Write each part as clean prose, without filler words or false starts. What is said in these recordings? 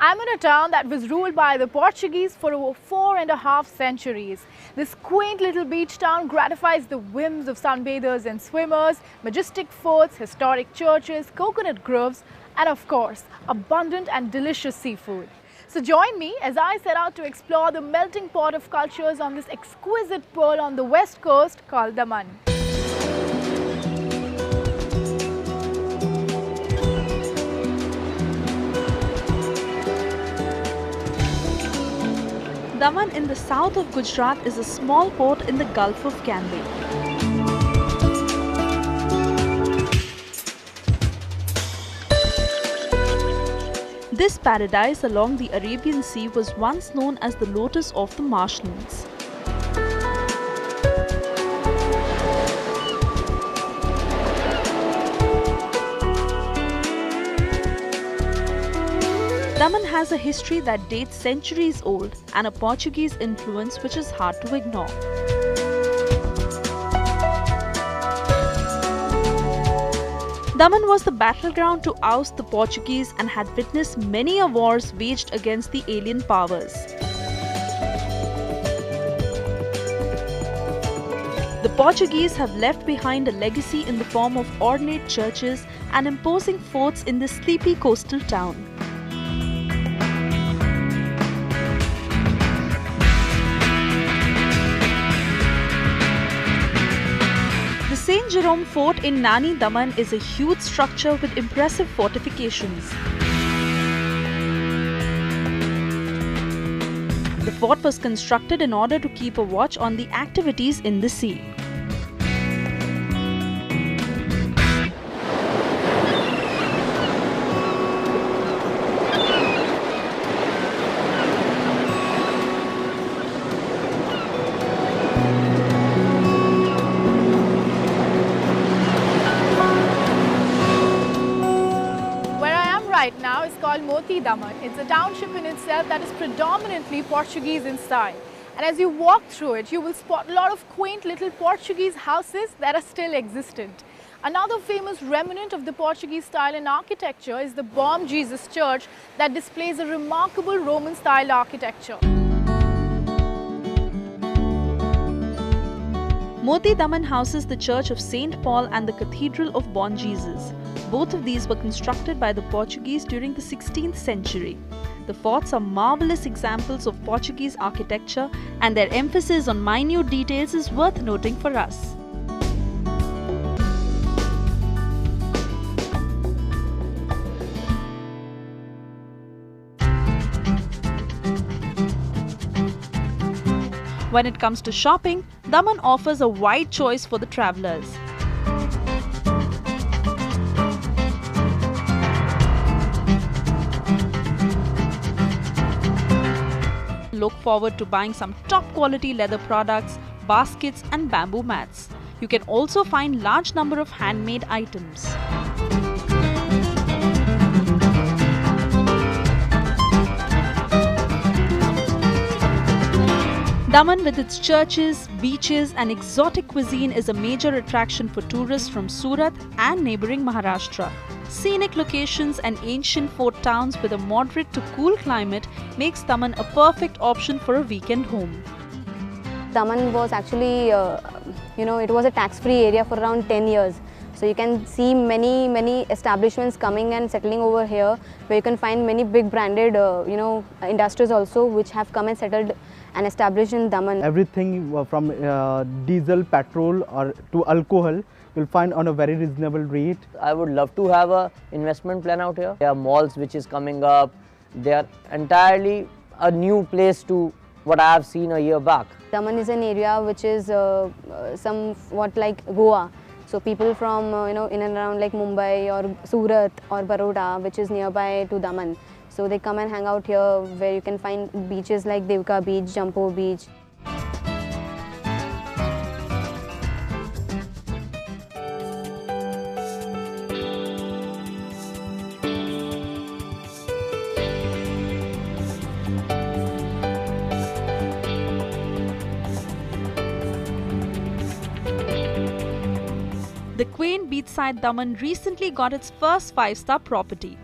I'm in a town that was ruled by the Portuguese for over 4.5 centuries. This quaint little beach town gratifies the whims of sunbathers and swimmers, majestic forts, historic churches, coconut groves, and of course, abundant and delicious seafood. So join me as I set out to explore the melting pot of cultures on this exquisite pearl on the west coast called Daman. Daman in the south of Gujarat is a small port in the Gulf of Cambay. This paradise along the Arabian Sea was once known as the Lotus of the Marshlands. Daman has a history that dates centuries old and a Portuguese influence which is hard to ignore. Daman was the battleground to oust the Portuguese and had witnessed many wars waged against the alien powers. The Portuguese have left behind a legacy in the form of ornate churches and imposing forts in this sleepy coastal town. St. Jerome Fort in Nani Daman is a huge structure with impressive fortifications. The fort was constructed in order to keep a watch on the activities in the sea. Right now is called Moti Daman. It's a township in itself that is predominantly Portuguese in style. And as you walk through it, you will spot a lot of quaint little Portuguese houses that are still existent. Another famous remnant of the Portuguese style in architecture is the Bom Jesus Church that displays a remarkable Roman style architecture. Moti Daman houses the Church of St. Paul and the Cathedral of Bom Jesus. Both of these were constructed by the Portuguese during the 16th century. The forts are marvelous examples of Portuguese architecture, and their emphasis on minute details is worth noting for us. When it comes to shopping, Daman offers a wide choice for the travelers. Look forward to buying some top quality leather products, baskets and bamboo mats. You can also find large number of handmade items. Daman with its churches, beaches and exotic cuisine is a major attraction for tourists from Surat and neighbouring Maharashtra. Scenic locations and ancient fort towns with a moderate to cool climate makes Daman a perfect option for a weekend home. Daman was actually, it was a tax-free area for around 10 years. So you can see many establishments coming and settling over here, where you can find many big branded, industries also which have come and settled and established in Daman. Everything from diesel, petrol or to alcohol you'll find on a very reasonable rate. I would love to have an investment plan out here. There are malls which is coming up. They are entirely a new place to what I have seen a year back. Daman is an area which is somewhat like Goa. So people from in and around like Mumbai or Surat or Baroda, which is nearby to Daman. So they come and hang out here, where you can find beaches like Devka Beach, Jampo Beach. The quaint beachside Daman recently got its first 5-star property.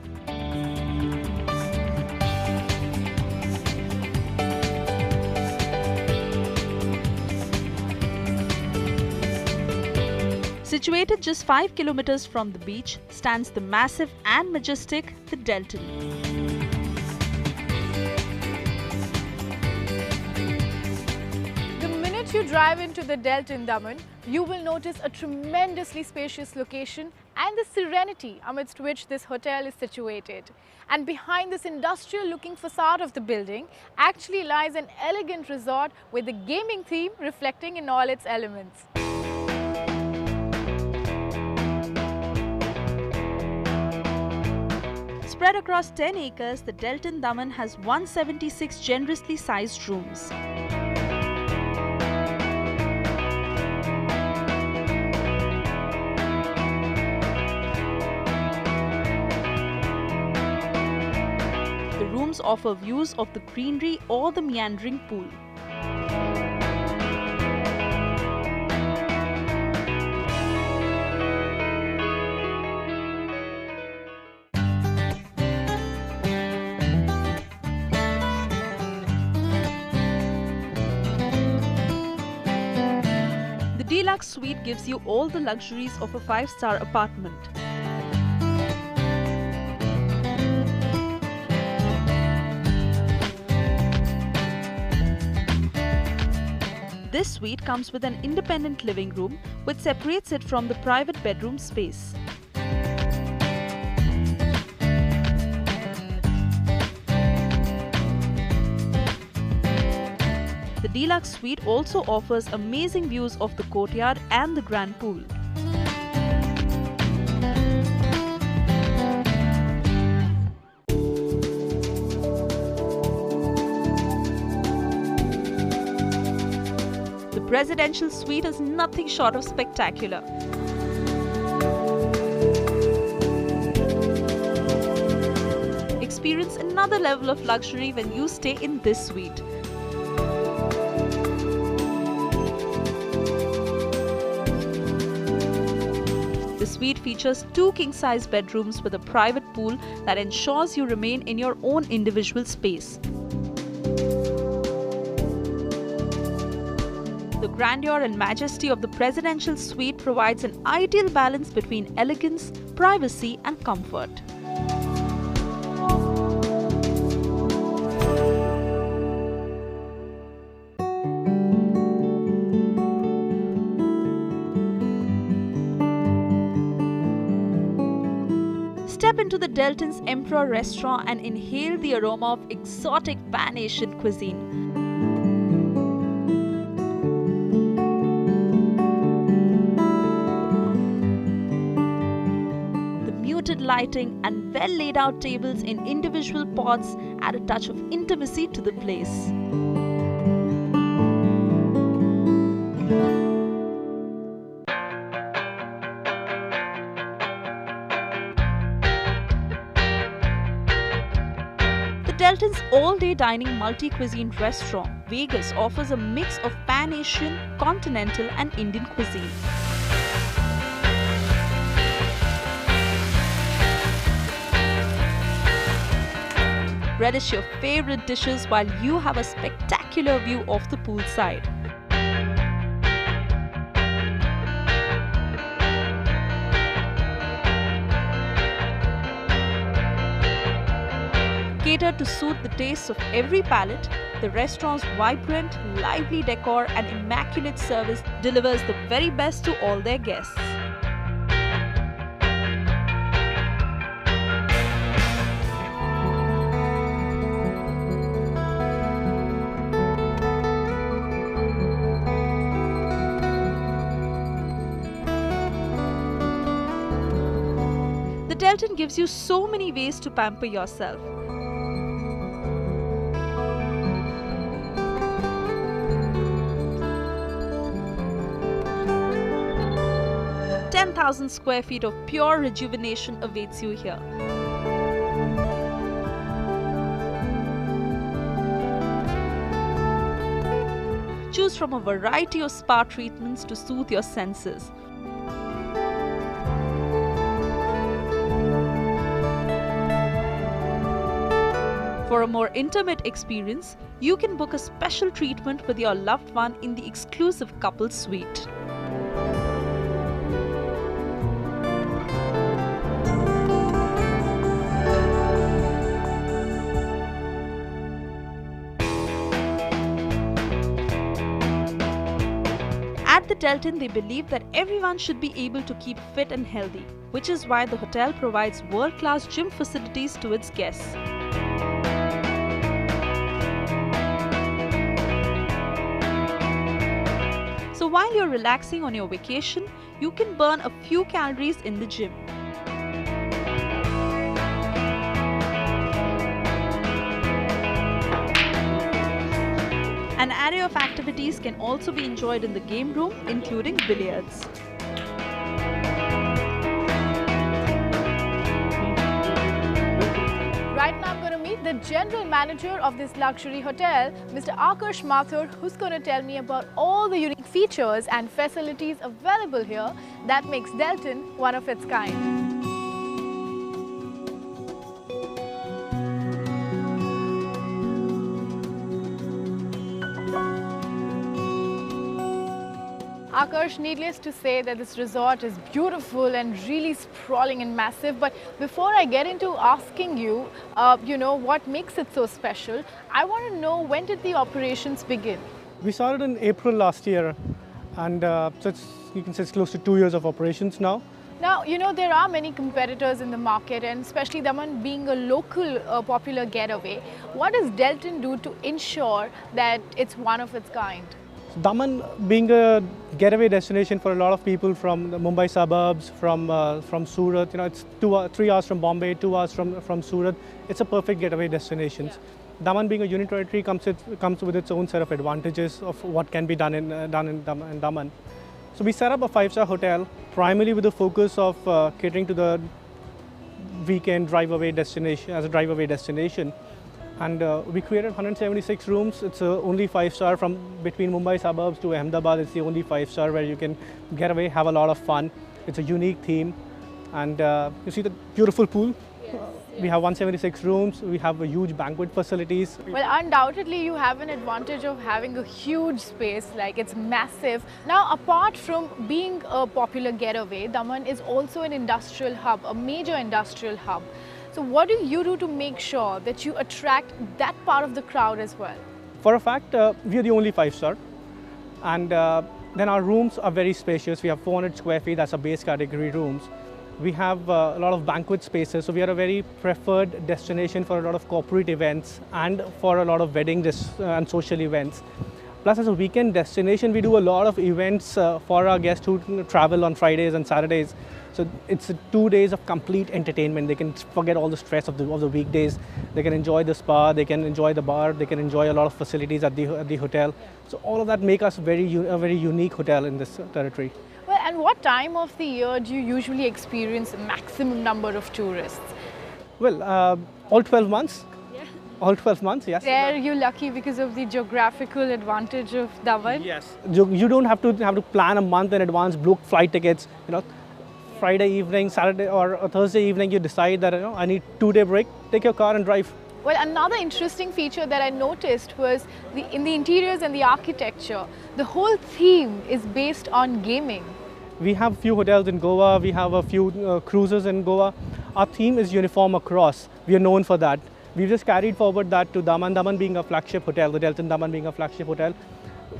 Situated just 5 kilometers from the beach stands the massive and majestic the Deltin. The minute you drive into the Deltin, Daman, you will notice a tremendously spacious location and the serenity amidst which this hotel is situated. And behind this industrial-looking facade of the building actually lies an elegant resort with the gaming theme reflecting in all its elements. Spread across 10 acres, the Deltin Daman has 176 generously sized rooms. The rooms offer views of the greenery or the meandering pool. The deluxe suite gives you all the luxuries of a 5-star apartment. This suite comes with an independent living room which separates it from the private bedroom space. The deluxe suite also offers amazing views of the courtyard and the grand pool. The presidential suite is nothing short of spectacular. Experience another level of luxury when you stay in this suite. The suite features 2 king-size bedrooms with a private pool that ensures you remain in your own individual space. The grandeur and majesty of the presidential suite provides an ideal balance between elegance, privacy, and comfort. Step into the Deltin's Emperor restaurant and inhale the aroma of exotic Pan-Asian cuisine. Lighting and well laid out tables in individual pots add a touch of intimacy to the place. The Deltin's all-day dining multi-cuisine restaurant, Vegas, offers a mix of Pan-Asian, continental and Indian cuisine. Relish your favorite dishes while you have a spectacular view of the poolside. Catered to suit the tastes of every palate, the restaurant's vibrant, lively decor and immaculate service delivers the very best to all their guests. The Deltin gives you so many ways to pamper yourself. "10,000 square feet of pure rejuvenation awaits you here. Choose from a variety of spa treatments to soothe your senses. For a more intimate experience, you can book a special treatment with your loved one in the exclusive couple suite. At the Deltin, they believe that everyone should be able to keep fit and healthy, which is why the hotel provides world-class gym facilities to its guests. So while you're relaxing on your vacation, you can burn a few calories in the gym. An array of activities can also be enjoyed in the game room, including billiards. Right now I'm going to meet the general manager of this luxury hotel, Mr. Akarsh Mathur, who's going to tell me about all the unique features and facilities available here that makes Deltin one of its kind. Akarsh, needless to say that this resort is beautiful and really sprawling and massive. But before I get into asking you, what makes it so special, I want to know, when did the operations begin? We started in April last year, and so you can say it's close to 2 years of operations now. Now, there are many competitors in the market, and especially Daman being a local popular getaway. What does Deltin do to ensure that it's one of its kind? Daman being a getaway destination for a lot of people from the Mumbai suburbs, from Surat, it's 3 hours from Bombay, 2 hours from Surat. It's a perfect getaway destination. Yeah. Daman being a union territory comes with its own set of advantages of what can be done in Daman. So we set up a 5-star hotel primarily with the focus of catering to the weekend drive-away destination as a drive-away destination. And we created 176 rooms. It's only 5-star from between Mumbai suburbs to Ahmedabad. It's the only 5-star where you can get away, have a lot of fun. It's a unique theme. And you see the beautiful pool. Yes. We have 176 rooms. We have a huge banquet facilities. Well, undoubtedly you have an advantage of having a huge space, like it's massive. Now, apart from being a popular getaway, Daman is also an industrial hub, a major industrial hub. So what do you do to make sure that you attract that part of the crowd as well? For a fact, we are the only 5-star. And then our rooms are very spacious. We have 400 square feet, that's our base category rooms. We have a lot of banquet spaces, so we are a very preferred destination for a lot of corporate events and for a lot of weddings and social events. Plus, as a weekend destination, we do a lot of events for our guests who travel on Fridays and Saturdays. So it's 2 days of complete entertainment. They can forget all the stress of the weekdays. They can enjoy the spa, they can enjoy the bar, they can enjoy a lot of facilities at the hotel. So all of that make us a very unique hotel in this territory. Well, and what time of the year do you usually experience the maximum number of tourists? Well, all 12 months. Yeah. All 12 months, yes. Are you lucky because of the geographical advantage of Daman? Yes. You don't have to plan a month in advance, book flight tickets, Friday evening, Saturday or Thursday evening, you decide that I need 2-day break, take your car and drive. Well, another interesting feature that I noticed was in the interiors and the architecture, the whole theme is based on gaming. We have a few hotels in Goa, we have a few cruises in Goa. Our theme is uniform across. We are known for that. We've just carried forward that to Daman, Daman being a flagship hotel, the Deltin Daman being a flagship hotel.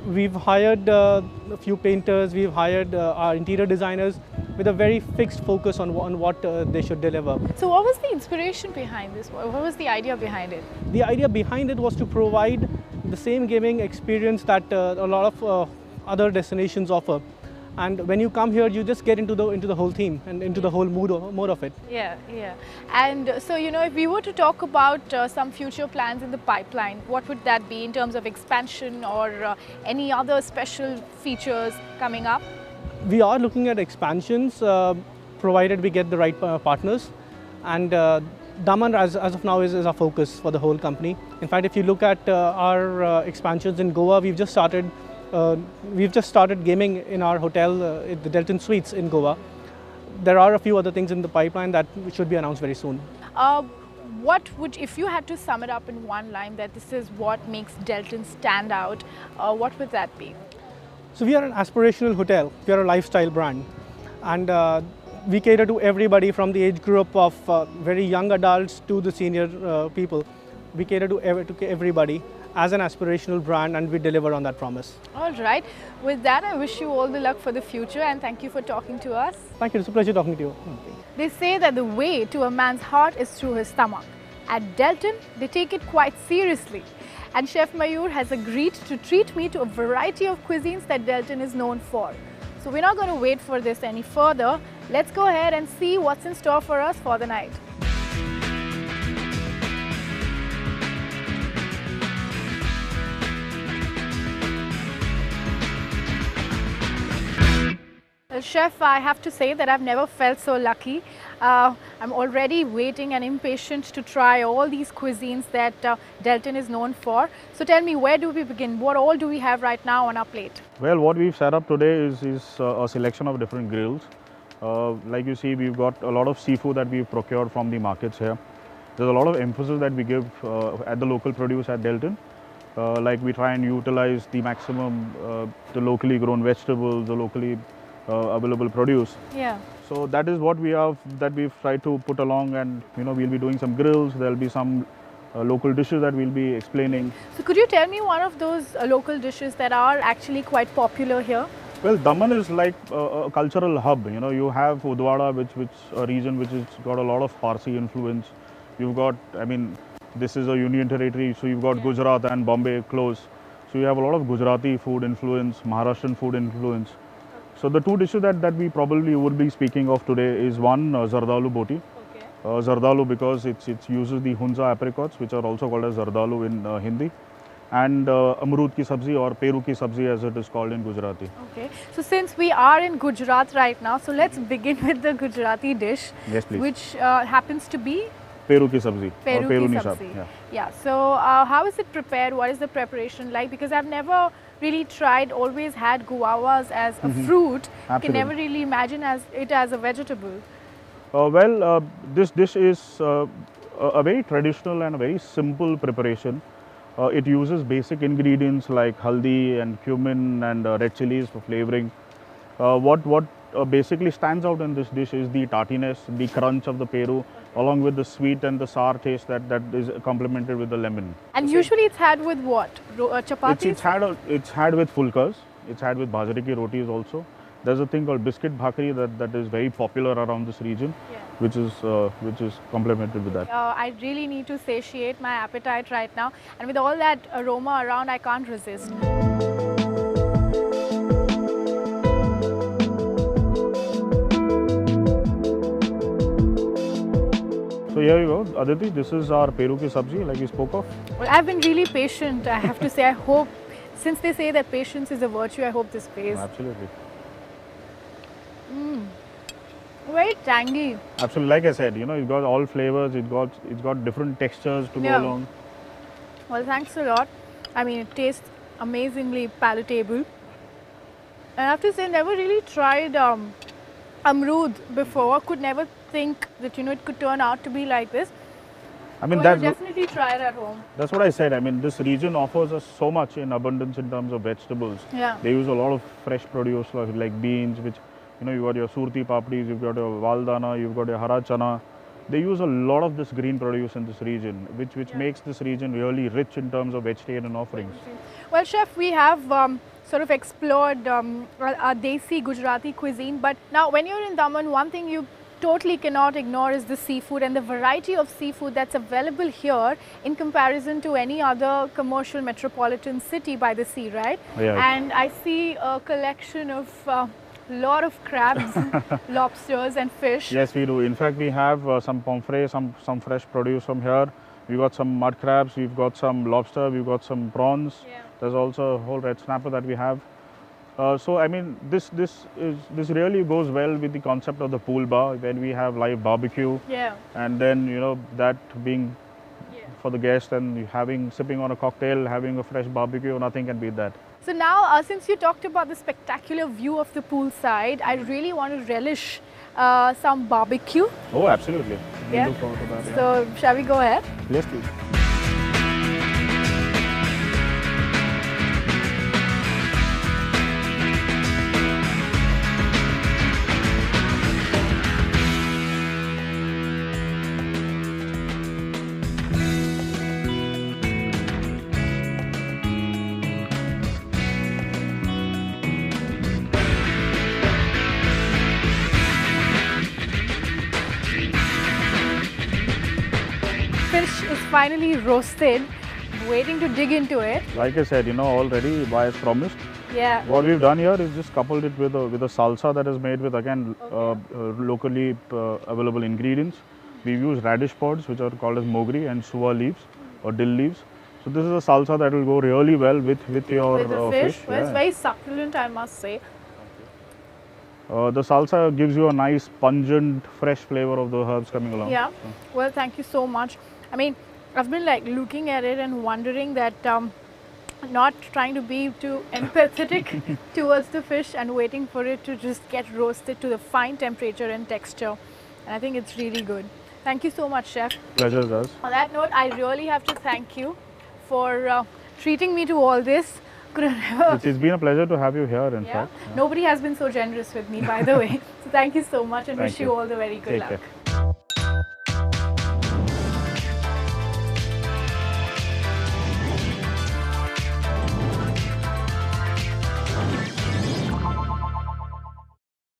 We've hired a few painters, we've hired our interior designers with a very fixed focus on what they should deliver. So what was the inspiration behind this? What was the idea behind it? The idea behind it was to provide the same gaming experience that a lot of other destinations offer. And when you come here, you just get into the whole theme and into the whole mood of it. Yeah. And so, if we were to talk about some future plans in the pipeline, what would that be in terms of expansion or any other special features coming up? We are looking at expansions, provided we get the right partners. And Daman, as of now, is our focus for the whole company. In fact, if you look at our expansions in Goa, we've just started gaming in our hotel, the Deltin Suites in Goa. There are a few other things in the pipeline that should be announced very soon. If you had to sum it up in one line, that this is what makes Deltin stand out, what would that be? So we are an aspirational hotel. We are a lifestyle brand, and we cater to everybody from the age group of very young adults to the senior people. We cater to everybody. as an aspirational brand, and we deliver on that promise. All right. With that, I wish you all the luck for the future and thank you for talking to us. Thank you. It's a pleasure talking to you. They say that the way to a man's heart is through his stomach. At Deltin, they take it quite seriously. And Chef Mayur has agreed to treat me to a variety of cuisines that Deltin is known for. So we're not going to wait for this any further. Let's go ahead and see what's in store for us for the night. Well, Chef, I have to say that I've never felt so lucky. I'm already waiting and impatient to try all these cuisines that Deltin is known for. So tell me, where do we begin? What all do we have right now on our plate? Well, what we've set up today is a selection of different grills. Like you see, we've got a lot of seafood that we've procured from the markets here. There's a lot of emphasis that we give at the local produce at Deltin. Like we try and utilize the maximum the locally grown vegetables, the locally available produce. Yeah. So that is what we've tried to put along, and we'll be doing some grills. There'll be some local dishes that we'll be explaining. So could you tell me one of those local dishes that are actually quite popular here? Well, Daman is like a cultural hub. You have Udwada, which a region which has got a lot of Parsi influence. You've got, this is a union territory, so you've got Gujarat and Bombay close. So you have a lot of Gujarati food influence, Maharashtrian food influence. So the two dishes that we probably would be speaking of today is one, Zardalu Boti. Okay. Zardalu because it uses the Hunza apricots, which are also called as Zardalu in Hindi. And Amrud ki sabzi or Peru ki sabzi as it is called in Gujarati. Okay. So since we are in Gujarat right now, so let's begin with the Gujarati dish. Yes, please. Which happens to be Peru ki sabzi Peru or Peru ki ni sabzi. sab. Yeah. So how is it prepared? What is the preparation like? Because I've never really tried, always had guavas as a fruit. Can never really imagine it as a vegetable. This dish is a very traditional and a very simple preparation. It uses basic ingredients like haldi and cumin and red chilies for flavoring. What basically stands out in this dish is the tartiness, the crunch of the Peru, along with the sweet and the sour taste that is complemented with the lemon. And usually it's had with what? Chapatis? It's had with fulkas. It's had with bajre ki rotis also. There's a thing called biscuit bhakri that is very popular around this region, which is complemented with that. I really need to satiate my appetite right now, and with all that aroma around, I can't resist. So here you go, Aditi, this is our Peru ki sabzi like we spoke of. Well, I've been really patient, I have to say. I hope, since they say that patience is a virtue, I hope this pays. Absolutely. Very tangy. Absolutely, like I said, it's got all flavors, it's got different textures to go along. Well, thanks a lot. It tastes amazingly palatable. And I have to say, I never really tried amrud before. Could never think that it could turn out to be like this. I'll definitely try it at home. That's what I said. This region offers us so much in abundance in terms of vegetables. Yeah. They use a lot of fresh produce like beans, which you've got your surti papdis, you've got your valdana, you've got your hara chana. They use a lot of this green produce in this region, which makes this region really rich in terms of vegetarian offerings. Well, Chef, we have sort of explored our Desi Gujarati cuisine, but now when you're in Daman, one thing you totally cannot ignore is the seafood and the variety of seafood that's available here in comparison to any other commercial metropolitan city by the sea, right? Yeah. And I see a collection of lot of crabs, lobsters and fish. Yes, we do. In fact, we have some pomfret, some fresh produce from here. We've got some mud crabs, we've got some lobster, we've got some prawns. Yeah. There's also a whole red snapper that we have. This really goes well with the concept of the pool bar, when we have live barbecue. Yeah. And then that being for the guest and sipping on a cocktail, having a fresh barbecue, nothing can beat that. So now, since you talked about the spectacular view of the poolside, I really want to relish some barbecue. Oh, absolutely. Yeah. Look forward to that, yeah. So, shall we go ahead? Yes, please. finally roasted. Waiting to dig into it. Like I said, you know, already as promised. Yeah. What we've done here is just coupled it with a salsa that is made with, again, locally available ingredients. We've used radish pods, which are called as mogri, and suwa leaves or dill leaves. So this is a salsa that will go really well with your With the fish. Well, it's Yeah. very succulent, I must say. The salsa gives you a nice pungent, fresh flavor of the herbs coming along. Yeah. So, Well, thank you so much. I mean, I've been like looking at it and wondering that not trying to be too empathetic towards the fish and waiting for it to just get roasted to the fine temperature and texture. And I think it's really good. Thank you so much, Chef. pleasure does. On that note, I really have to thank you for treating me to all this. Could have never. It's been a pleasure to have you here, in Yeah. fact. Nobody has been so generous with me, by the way. So thank you so much and Thank wish you you. all the very good Take luck. care.